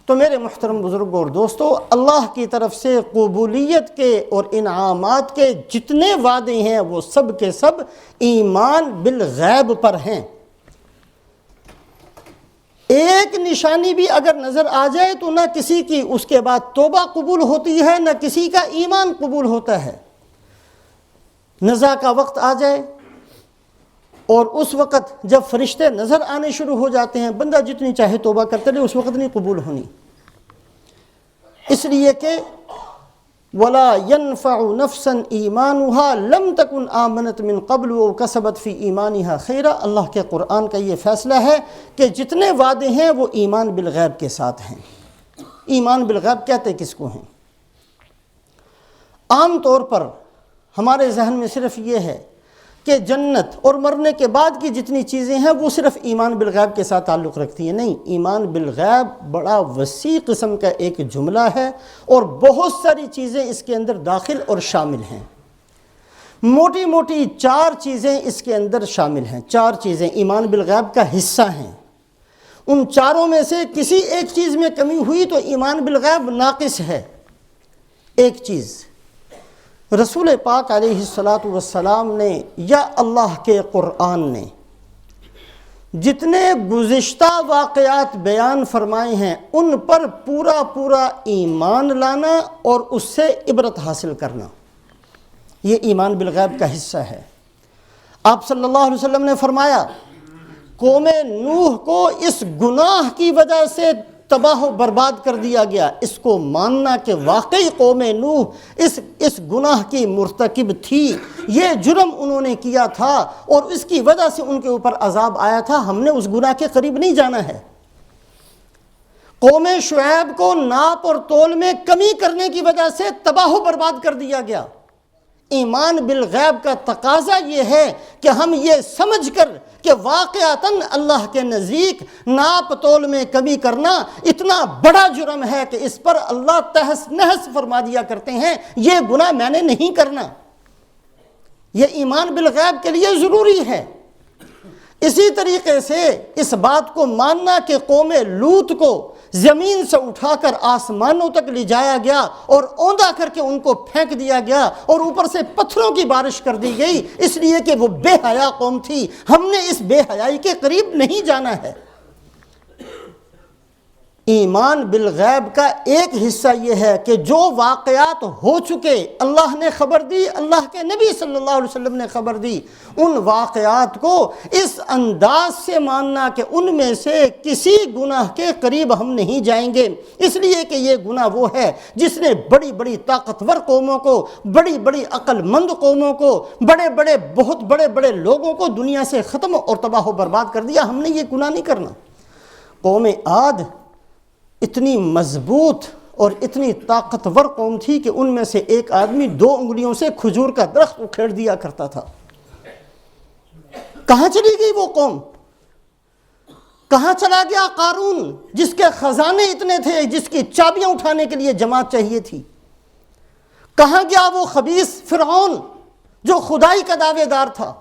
تو میرے محترم بزرگوں اور دوستو، اللہ کی طرف سے قبولیت کے اور انعامات کے جتنے وعدے ہیں وہ سب کے سب ایمان بالغیب پر ہیں۔ ایک نشانی بھی اگر نظر آ جائے تو نہ کسی کی اس کے بعد توبہ قبول ہوتی ہے، نہ کسی کا ایمان قبول ہوتا ہے۔ نزا کا وقت آ جائے اور اس وقت جب فرشتے نظر آنے شروع ہو جاتے ہیں، بندہ جتنی چاہے توبہ کرتے رہے، اس وقت نہیں قبول ہونی، اس لیے کہ وَلَا يَنْفَعُ نَفْسًا إِيمَانُهَا لَمْ تَكُنْ آمَنَتْ مِنْ قَبْلُ وَكَسَبَتْ فِي إِيمَانِهَا خَيْرًا۔ اللہ کے قرآن کا یہ فیصلہ ہے کہ جتنے وعدے ہیں وہ ایمان بالغیب کے ساتھ ہیں۔ ایمان بالغیب کہتے کس کو ہیں؟ عام طور پر ہمارے ذہن میں صرف یہ ہے کہ جنت اور مرنے کے بعد کی جتنی چیزیں ہیں وہ صرف ایمان بالغیب کے ساتھ تعلق رکھتی ہیں۔ نہیں، ایمان بالغیب بڑا وسیع قسم کا ایک جملہ ہے اور بہت ساری چیزیں اس کے اندر داخل اور شامل ہیں۔ موٹی موٹی 4 چیزیں اس کے اندر شامل ہیں، 4 چیزیں ایمان بالغیب کا حصہ ہیں۔ ان چاروں میں سے کسی ایک چیز میں کمی ہوئی تو ایمان بالغیب ناقص ہے۔ ایک چیز رسول پاک علیہ السلام نے یا اللہ کے قرآن نے جتنے گزشتہ واقعات بیان فرمائے ہیں ان پر پورا ایمان لانا اور اس سے عبرت حاصل کرنا، یہ ایمان بالغیب کا حصہ ہے۔ آپ صلی اللہ علیہ وسلم نے فرمایا قوم نوح کو اس گناہ کی وجہ سے تباہ و برباد کر دیا گیا۔ اس کو ماننا کہ واقعی قوم نوح اس گناہ کی مرتکب تھی، یہ جرم انہوں نے کیا تھا اور اس کی وجہ سے ان کے اوپر عذاب آیا تھا، ہم نے اس گناہ کے قریب نہیں جانا ہے۔ قوم شعیب کو ناپ اور تول میں کمی کرنے کی وجہ سے تباہ و برباد کر دیا گیا۔ ایمان بالغیب کا تقاضا یہ ہے کہ ہم یہ سمجھ کر کہ واقعتاً اللہ کے نزدیک ناپ تول میں کمی کرنا اتنا بڑا جرم ہے کہ اس پر اللہ تحس نحس فرما دیا کرتے ہیں، یہ گناہ میں نے نہیں کرنا۔ یہ ایمان بالغیب کے لیے ضروری ہے۔ اسی طریقے سے اس بات کو ماننا کہ قوم لوط کو زمین سے اٹھا کر آسمانوں تک لے جایا گیا اور اوندا کر کے ان کو پھینک دیا گیا اور اوپر سے پتھروں کی بارش کر دی گئی، اس لیے کہ وہ بے حیا قوم تھی، ہم نے اس بے حیائی کے قریب نہیں جانا ہے۔ ایمان بالغیب کا ایک حصہ یہ ہے کہ جو واقعات ہو چکے اللہ نے خبر دی، اللہ کے نبی صلی اللہ علیہ وسلم نے خبر دی، ان واقعات کو اس انداز سے ماننا کہ ان میں سے کسی گناہ کے قریب ہم نہیں جائیں گے، اس لیے کہ یہ گناہ وہ ہے جس نے بڑی بڑی طاقتور قوموں کو، بڑی بڑی عقل مند قوموں کو، بہت بڑے لوگوں کو دنیا سے ختم اور تباہ و برباد کر دیا۔ ہم نے یہ گناہ نہیں کرنا۔ قوم عاد اتنی مضبوط اور اتنی طاقتور قوم تھی کہ ان میں سے ایک آدمی 2 انگلیوں سے کھجور کا درخت اکھیڑ دیا کرتا تھا۔ کہاں چلی گئی وہ قوم؟ کہاں چلا گیا قارون جس کے خزانے اتنے تھے، جس کی چابیاں اٹھانے کے لیے جماعت چاہیے تھی؟ کہاں گیا وہ خبیث فرعون جو خدائی کا دعوے دار تھا؟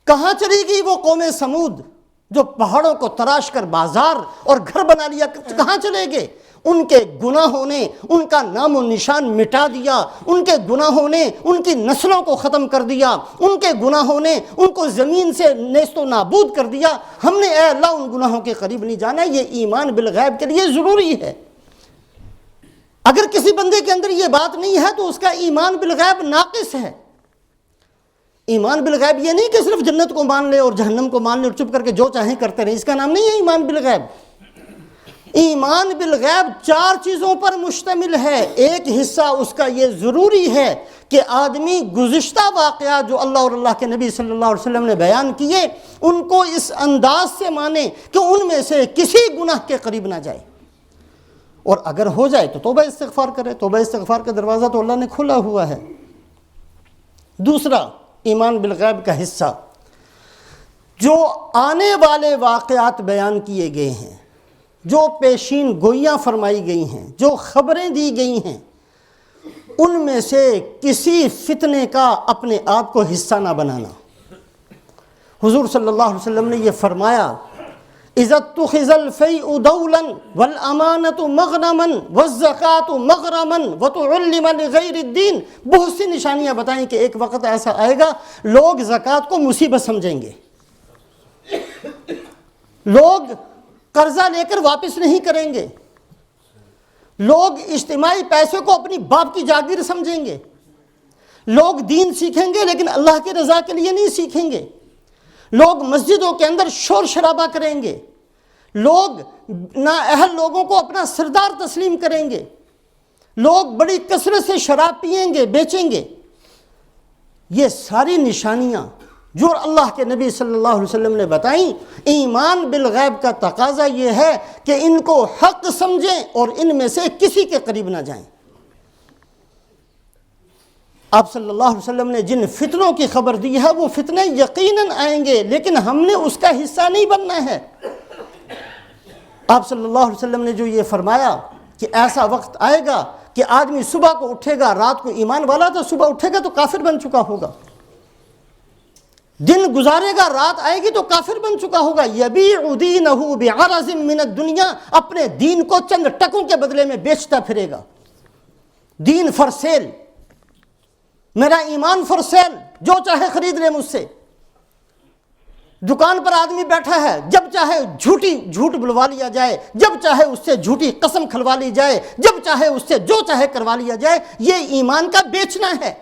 کہاں چلی گئی وہ قوم سمود جو پہاڑوں کو تراش کر بازار اور گھر بنا لیا؟ کہاں چلے گئے؟ ان کے گناہوں نے ان کا نام و نشان مٹا دیا، ان کے گناہوں نے ان کی نسلوں کو ختم کر دیا، ان کے گناہوں نے ان کو زمین سے نیست و نابود کر دیا۔ ہم نے اے اللہ ان گناہوں کے قریب نہیں جانا۔ یہ ایمان بالغیب کے لیے ضروری ہے۔ اگر کسی بندے کے اندر یہ بات نہیں ہے تو اس کا ایمان بالغیب ناقص ہے۔ ایمان بالغیب یہ نہیں کہ صرف جنت کو مان لے اور جہنم کو مان لے اور چپ کر کے جو چاہیں کرتے رہیں، اس کا نام نہیں ہے ایمان بالغیب۔ ایمان بالغیب 4 چیزوں پر مشتمل ہے۔ ایک حصہ اس کا یہ ضروری ہے کہ آدمی گزشتہ واقعات جو اللہ اور اللہ کے نبی صلی اللہ علیہ وسلم نے بیان کیے ان کو اس انداز سے مانے کہ ان میں سے کسی گناہ کے قریب نہ جائے، اور اگر ہو جائے تو توبہ استغفار کرے۔ توبہ استغفار کا دروازہ تو اللہ نے کھلا ہوا ہے۔ دوسرا ایمان بالغیب کا حصہ، جو آنے والے واقعات بیان کیے گئے ہیں، جو پیشین گوئیاں فرمائی گئی ہیں، جو خبریں دی گئی ہیں، ان میں سے کسی فتنے کا اپنے آپ کو حصہ نہ بنانا۔ حضور صلی اللہ علیہ وسلم نے یہ فرمایا، اذا اتخذ الفیء دولا والامانۃ مغنما والزکاۃ مغرما وتعلم لغیر الدین. بہت سی نشانیاں بتائیں کہ ایک وقت ایسا آئے گا لوگ زکوٰۃ کو مصیبت سمجھیں گے، لوگ قرضہ لے کر واپس نہیں کریں گے، لوگ اجتماعی پیسے کو اپنی باپ کی جاگیر سمجھیں گے، لوگ دین سیکھیں گے لیکن اللہ کی رضا کے لیے نہیں سیکھیں گے، لوگ مسجدوں کے اندر شور شرابہ کریں گے، لوگ نااہل لوگوں کو اپنا سردار تسلیم کریں گے، لوگ بڑی کثرت سے شراب پئیں گے، بیچیں گے. یہ ساری نشانیاں جو اللہ کے نبی صلی اللہ علیہ وسلم نے بتائیں، ایمان بالغیب کا تقاضا یہ ہے کہ ان کو حق سمجھیں اور ان میں سے کسی کے قریب نہ جائیں. آپ صلی اللہ علیہ وسلم نے جن فتنوں کی خبر دی ہے وہ فتنے یقیناً آئیں گے، لیکن ہم نے اس کا حصہ نہیں بننا ہے. آپ صلی اللہ علیہ وسلم نے جو یہ فرمایا کہ ایسا وقت آئے گا کہ آدمی صبح کو اٹھے گا، رات کو ایمان والا تھا، صبح اٹھے گا تو کافر بن چکا ہوگا، دن گزارے گا، رات آئے گی تو کافر بن چکا ہوگا. یبیع دینہ بعرض من الدنیا، اپنے دین کو چند ٹکوں کے بدلے میں بیچتا پھرے گا. دین فار سیل، میرا ایمان فار سیل، جو چاہے خرید لے مجھ سے. دکان پر آدمی بیٹھا ہے، جب چاہے جھوٹ بلوا لیا جائے، جب چاہے اس سے جھوٹی قسم کھلوا لی جائے، جب چاہے اس سے جو چاہے کروا لیا جائے. یہ ایمان کا بیچنا ہے.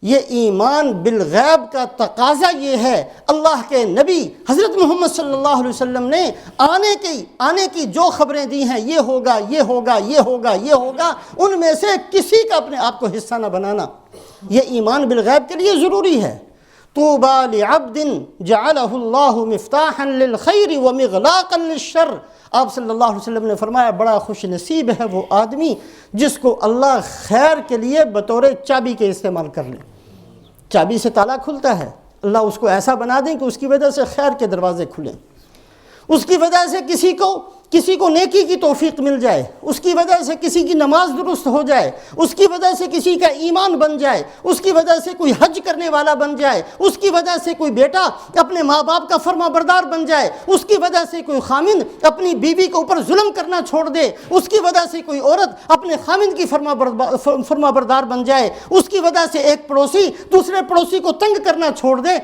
یہ ایمان بالغیب کا تقاضا یہ ہے. اللہ کے نبی حضرت محمد صلی اللہ علیہ وسلم نے آنے کی جو خبریں دی ہیں، یہ ہوگا، یہ ہوگا، یہ ہوگا، یہ ہوگا، ان میں سے کسی کا اپنے آپ کو حصہ نہ بنانا. یہ ایمان بالغیب کے لیے ضروری ہے. طوبى لعبد جعلہ اللہ مفتاحا للخیر ومغلاقا للشر. آپ صلی اللہ علیہ وسلم نے فرمایا بڑا خوش نصیب ہے وہ آدمی جس کو اللہ خیر کے لیے بطور چابی کے استعمال کر لے. چابی سے تالا کھلتا ہے، اللہ اس کو ایسا بنا دیں کہ اس کی وجہ سے خیر کے دروازے کھلیں، اس کی وجہ سے کسی کو نیکی کی توفیق مل جائے، اس کی وجہ سے کسی کی نماز درست ہو جائے، اس کی وجہ سے کسی کا ایمان بن جائے، اس کی وجہ سے کوئی حج کرنے والا بن جائے، اس کی وجہ سے کوئی بیٹا اپنے ماں باپ کا فرما بردار بن جائے، اس کی وجہ سے کوئی خامند اپنی بیوی کے اوپر ظلم کرنا چھوڑ دے، اس کی وجہ سے کوئی عورت اپنے خامند کی فرما بردار بن جائے، اس کی وجہ سے ایک پڑوسی دوسرے پڑوسی کو تنگ کرنا چھوڑ دے.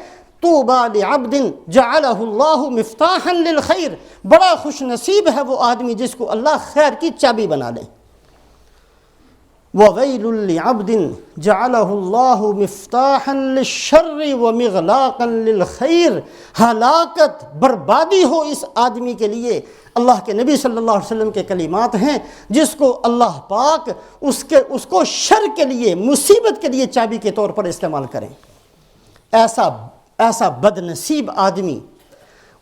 طوبى لعبد جعلہ اللہ مفتاحا للخیر. بڑا خوش نصیب ہے وہ آدمی جس کو اللہ خیر کی چابی بنا لے. وویل لعبد جعلہ اللہ مفتاحا للشر ومغلاقا للخیر. ہلاکت، بربادی ہو اس آدمی کے لیے. اللہ کے نبی صلی اللہ علیہ وسلم کے کلمات ہیں جس کو اللہ پاک اس کو شر کے لیے، مصیبت کے لیے چابی کے طور پر استعمال کریں. ایسا بد نصیب آدمی،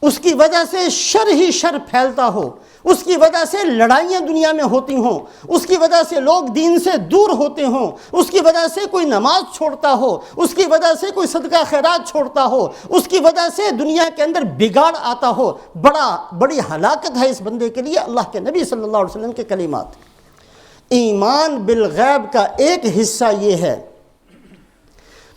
اس کی وجہ سے شر ہی شر پھیلتا ہو، اس کی وجہ سے لڑائیاں دنیا میں ہوتی ہوں، اس کی وجہ سے لوگ دین سے دور ہوتے ہوں، اس کی وجہ سے کوئی نماز چھوڑتا ہو، اس کی وجہ سے کوئی صدقہ خیرات چھوڑتا ہو، اس کی وجہ سے دنیا کے اندر بگاڑ آتا ہو. بڑی ہلاکت ہے اس بندے کے لیے. اللہ کے نبی صلی اللہ علیہ وسلم کے کلمات. ایمان بالغیب کا ایک حصہ یہ ہے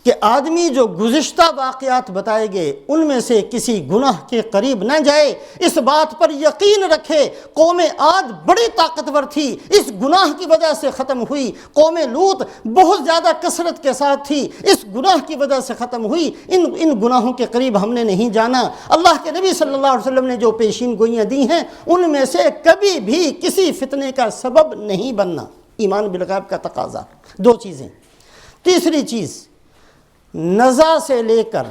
کہ آدمی جو گزشتہ واقعات بتائے گئے ان میں سے کسی گناہ کے قریب نہ جائے. اس بات پر یقین رکھے قوم عاد بڑی طاقتور تھی، اس گناہ کی وجہ سے ختم ہوئی. قوم لوط بہت زیادہ کثرت کے ساتھ تھی، اس گناہ کی وجہ سے ختم ہوئی. ان گناہوں کے قریب ہم نے نہیں جانا. اللہ کے نبی صلی اللہ علیہ وسلم نے جو پیشین گوئیاں دی ہیں ان میں سے کبھی بھی کسی فتنے کا سبب نہیں بننا. ایمان بالغیب کا تقاضا. دو چیزیں. تیسری چیز، نزا سے لے کر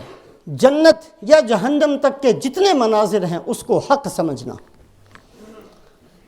جنت یا جہنم تک کے جتنے مناظر ہیں اس کو حق سمجھنا،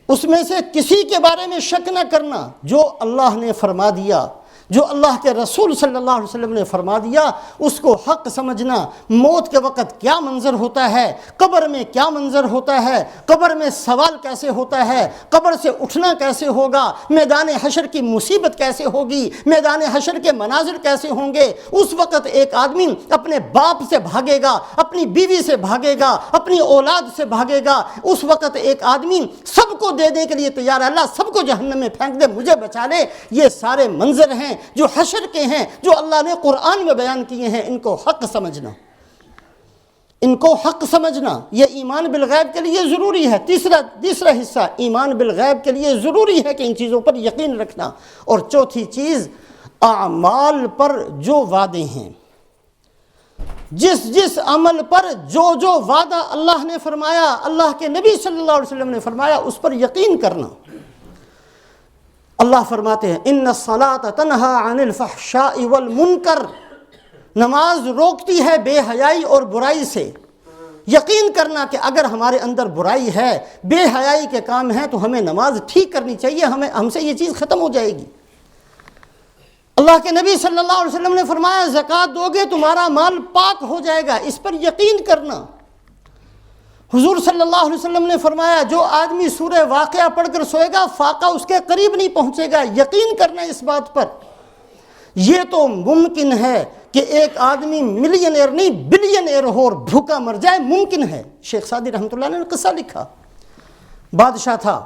اس میں سے کسی کے بارے میں شک نہ کرنا. جو اللہ نے فرما دیا، جو اللہ کے رسول صلی اللہ علیہ وسلم نے فرما دیا اس کو حق سمجھنا. موت کے وقت کیا منظر ہوتا ہے، قبر میں کیا منظر ہوتا ہے، قبر میں سوال کیسے ہوتا ہے، قبر سے اٹھنا کیسے ہوگا، میدان حشر کی مصیبت کیسے ہوگی، میدان حشر کے مناظر کیسے ہوں گے. اس وقت ایک آدمی اپنے باپ سے بھاگے گا، اپنی بیوی سے بھاگے گا، اپنی اولاد سے بھاگے گا. اس وقت ایک آدمی سب کو دینے کے لیے تیار ہے، اللہ سب کو جہنم میں پھینک دے مجھے بچا لے. یہ سارے منظر ہیں جو حشر کے ہیں، جو اللہ نے قرآن میں بیان کیے ہیں. ان کو حق سمجھنا. ان کو حق سمجھنا، یہ ایمان بالغیب کے لیے ضروری ہے۔ تیسرا حصہ ایمان بالغیب کے لیے ضروری ہے کہ ان چیزوں پر یقین رکھنا۔ اور چوتھی چیز اعمال پر جو وعدے ہیں، جس عمل پر جو وعدہ اللہ نے فرمایا، اللہ کے نبی صلی اللہ علیہ وسلم نے فرمایا، اس پر یقین کرنا۔ اللہ فرماتے ہیں ان الصلاۃ تنہی عن الفحشاء والمنکر، نماز روکتی ہے بے حیائی اور برائی سے۔ یقین کرنا کہ اگر ہمارے اندر برائی ہے، بے حیائی کے کام ہیں، تو ہمیں نماز ٹھیک کرنی چاہیے، ہم سے یہ چیز ختم ہو جائے گی۔ اللہ کے نبی صلی اللہ علیہ وسلم نے فرمایا زکوٰۃ دو گے تمہارا مال پاک ہو جائے گا، اس پر یقین کرنا۔ حضور صلی اللہ علیہ وسلم نے فرمایا جو آدمی سورہ واقعہ پڑھ کر سوئے گا فاقہ اس کے قریب نہیں پہنچے گا۔ یقین کرنا اس بات پر۔ یہ تو ممکن ہے کہ ایک آدمی ملینئر نہیں بلینئر ہو اور بھوکا مر جائے، ممکن ہے۔ شیخ سعدی رحمۃ اللہ نے قصہ لکھا، بادشاہ تھا،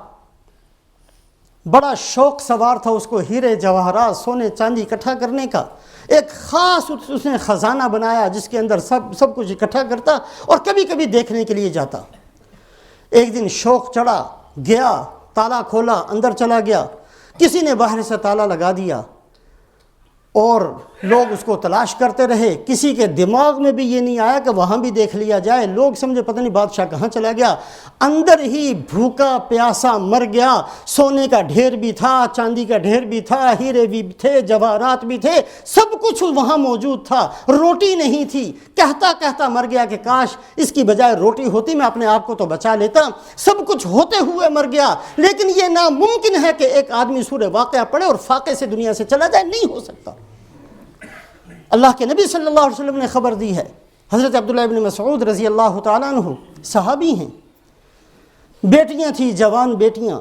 بڑا شوق سوار تھا اس کو ہیرے جواہرات سونے چاندی اکٹھا کرنے کا۔ ایک خاص اس نے خزانہ بنایا جس کے اندر سب کچھ اکٹھا کرتا اور کبھی کبھی دیکھنے کے لیے جاتا۔ ایک دن شوق چڑھا، گیا، تالا کھولا، اندر چلا گیا، کسی نے باہر سے تالا لگا دیا اور لوگ اس کو تلاش کرتے رہے۔ کسی کے دماغ میں بھی یہ نہیں آیا کہ وہاں بھی دیکھ لیا جائے، لوگ سمجھے پتہ نہیں بادشاہ کہاں چلا گیا۔ اندر ہی بھوکا پیاسا مر گیا۔ سونے کا ڈھیر بھی تھا، چاندی کا ڈھیر بھی تھا، ہیرے بھی تھے، جواہرات بھی تھے، سب کچھ وہاں موجود تھا، روٹی نہیں تھی۔ کہتا مر گیا کہ کاش اس کی بجائے روٹی ہوتی، میں اپنے آپ کو تو بچا لیتا۔ سب کچھ ہوتے ہوئے مر گیا، لیکن یہ ناممکن ہے کہ ایک آدمی سورہ واقعہ پڑھے اور فاقے سے دنیا سے چلا جائے، نہیں ہو سکتا۔ اللہ کے نبی صلی اللہ علیہ وسلم نے خبر دی ہے۔ حضرت عبداللہ ابن مسعود رضی اللہ تعالیٰ عنہ صحابی ہیں، بیٹیاں تھیں، جوان بیٹیاں،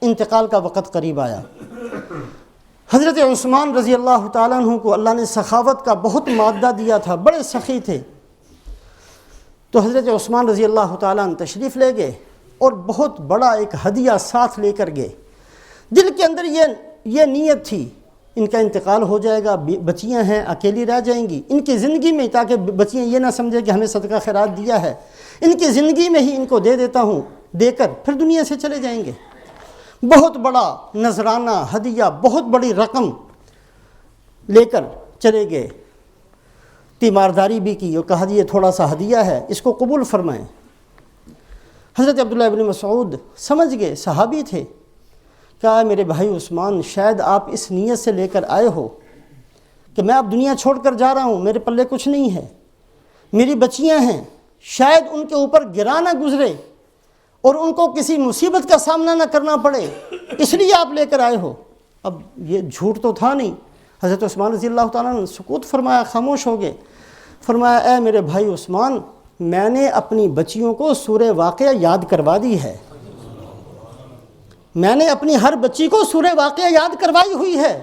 انتقال کا وقت قریب آیا۔ حضرت عثمان رضی اللہ تعالیٰ عنہ کو اللہ نے سخاوت کا بہت مادہ دیا تھا، بڑے سخی تھے۔ تو حضرت عثمان رضی اللہ تعالیٰ عنہ تشریف لے گئے اور بہت بڑا ایک ہدیہ ساتھ لے کر گئے۔ دل کے اندر یہ نیت تھی ان کا انتقال ہو جائے گا، بچیاں ہیں اکیلی رہ جائیں گی ان کی زندگی میں، تاکہ بچیاں یہ نہ سمجھیں کہ ہمیں صدقہ خیرات دیا ہے، ان کی زندگی میں ہی ان کو دے دیتا ہوں، دے کر پھر دنیا سے چلے جائیں گے۔ بہت بڑا نذرانہ ہدیہ، بہت بڑی رقم لے کر چلے گئے، تیمارداری بھی کی اور کہا یہ تھوڑا سا ہدیہ ہے، اس کو قبول فرمائیں۔ حضرت عبداللہ ابن مسعود سمجھ گئے، صحابی تھے، کہا میرے بھائی عثمان شاید آپ اس نیت سے لے کر آئے ہو کہ میں اب دنیا چھوڑ کر جا رہا ہوں، میرے پلے کچھ نہیں ہے، میری بچیاں ہیں، شاید ان کے اوپر گرا نہ گزرے اور ان کو کسی مصیبت کا سامنا نہ کرنا پڑے، اس لیے آپ لے کر آئے ہو۔ اب یہ جھوٹ تو تھا نہیں۔ حضرت عثمان رضی اللہ تعالیٰ نے سکوت فرمایا، خاموش ہو گئے۔ فرمایا اے میرے بھائی عثمان، میں نے اپنی بچیوں کو سورہ واقعہ یاد کروا دی ہے، میں نے اپنی ہر بچی کو سورہ واقعہ یاد کروائی ہوئی ہے،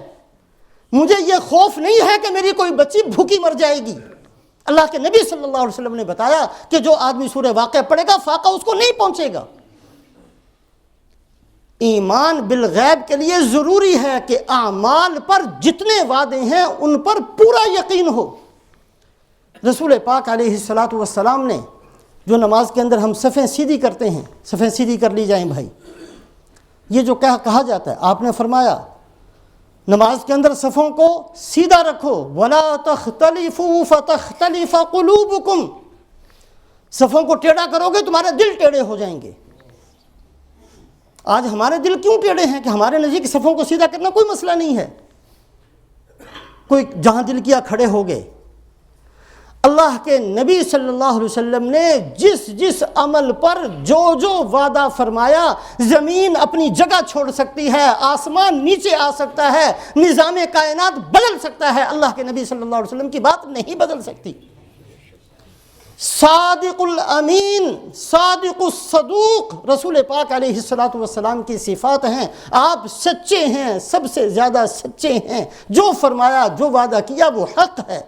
مجھے یہ خوف نہیں ہے کہ میری کوئی بچی بھوکی مر جائے گی۔ اللہ کے نبی صلی اللہ علیہ وسلم نے بتایا کہ جو آدمی سورہ واقعہ پڑھے گا فاقہ اس کو نہیں پہنچے گا۔ ایمان بالغیب کے لیے ضروری ہے کہ اعمال پر جتنے وعدے ہیں ان پر پورا یقین ہو۔ رسول پاک علیہ الصلاۃ والسلام نے جو نماز کے اندر ہم صفیں سیدھی کرتے ہیں، صفیں سیدھی کر لی جائیں بھائی، یہ جو کہا جاتا ہے، آپ نے فرمایا نماز کے اندر صفوں کو سیدھا رکھو، وَلَا تَخْتَلِفُوا فَتَخْتَلِفَ قُلُوبُكُمْ، صفوں کو ٹیڑھا کرو گے تمہارے دل ٹیڑھے ہو جائیں گے۔ آج ہمارے دل کیوں ٹیڑھے ہیں کہ ہمارے نزدیک صفوں کو سیدھا کرنا کوئی مسئلہ نہیں ہے، کوئی جہاں دل کیا کھڑے ہو گئے۔ اللہ کے نبی صلی اللہ علیہ وسلم نے جس عمل پر جو وعدہ فرمایا، زمین اپنی جگہ چھوڑ سکتی ہے، آسمان نیچے آ سکتا ہے، نظام کائنات بدل سکتا ہے، اللہ کے نبی صلی اللہ علیہ وسلم کی بات نہیں بدل سکتی۔ صادق الامین، صادق الصدوق رسول پاک علیہ الصلاۃ والسلام کی صفات ہیں۔ آپ سچے ہیں، سب سے زیادہ سچے ہیں، جو فرمایا جو وعدہ کیا وہ حق ہے۔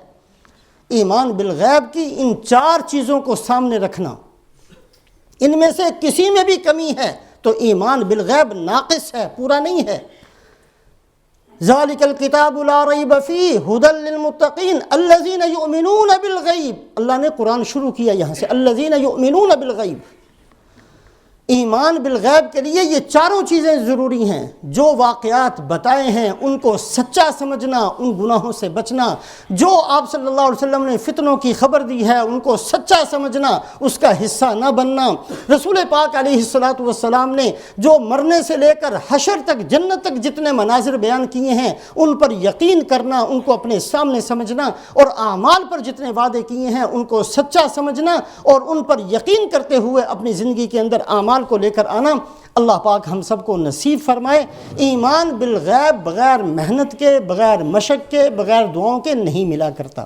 ایمان بالغیب کی ان 4 چیزوں کو سامنے رکھنا، ان میں سے کسی میں بھی کمی ہے تو ایمان بالغیب ناقص ہے، پورا نہیں ہے۔ ذالک الکتاب لا ریب فیہ ھدی للمتقین الذین یؤمنون بالغیب. اللہ نے قرآن شروع کیا یہاں سے، الذین یؤمنون بالغیب. ایمان بالغیب کے لیے یہ چاروں چیزیں ضروری ہیں. جو واقعات بتائے ہیں ان کو سچا سمجھنا، ان گناہوں سے بچنا. جو آپ صلی اللہ علیہ وسلم نے فتنوں کی خبر دی ہے ان کو سچا سمجھنا، اس کا حصہ نہ بننا. رسول پاک علیہ الصلاۃ والسلام نے جو مرنے سے لے کر حشر تک، جنت تک جتنے مناظر بیان کیے ہیں ان پر یقین کرنا، ان کو اپنے سامنے سمجھنا، اور اعمال پر جتنے وعدے کیے ہیں ان کو سچا سمجھنا اور ان پر یقین کرتے ہوئے اپنی زندگی کے اندر اعمال کو لے کر آنا. اللہ پاک ہم سب کو نصیب فرمائے. ایمان بالغیب بغیر محنت کے، بغیر مشق کے، بغیر دعاؤں کے نہیں ملا کرتا.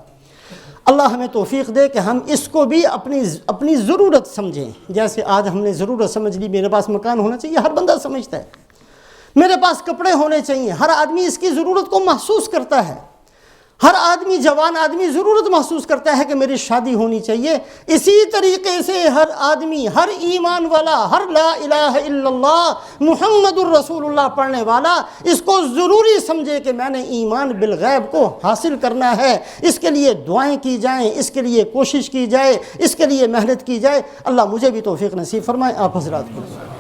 اللہ ہمیں توفیق دے کہ ہم اس کو بھی اپنی ضرورت سمجھیں. جیسے آج ہم نے ضرورت سمجھ لی، میرے پاس مکان ہونا چاہیے، ہر بندہ سمجھتا ہے. میرے پاس کپڑے ہونے چاہیے، ہر آدمی اس کی ضرورت کو محسوس کرتا ہے. ہر آدمی، جوان آدمی ضرورت محسوس کرتا ہے کہ میری شادی ہونی چاہیے. اسی طریقے سے ہر آدمی، ہر ایمان والا، ہر لا الہ الا اللہ محمد الرسول اللہ پڑھنے والا اس کو ضروری سمجھے کہ میں نے ایمان بالغیب کو حاصل کرنا ہے. اس کے لیے دعائیں کی جائیں، اس کے لیے کوشش کی جائے، اس کے لیے محنت کی جائے. اللہ مجھے بھی توفیق نصیب فرمائے، آپ حضرات کو.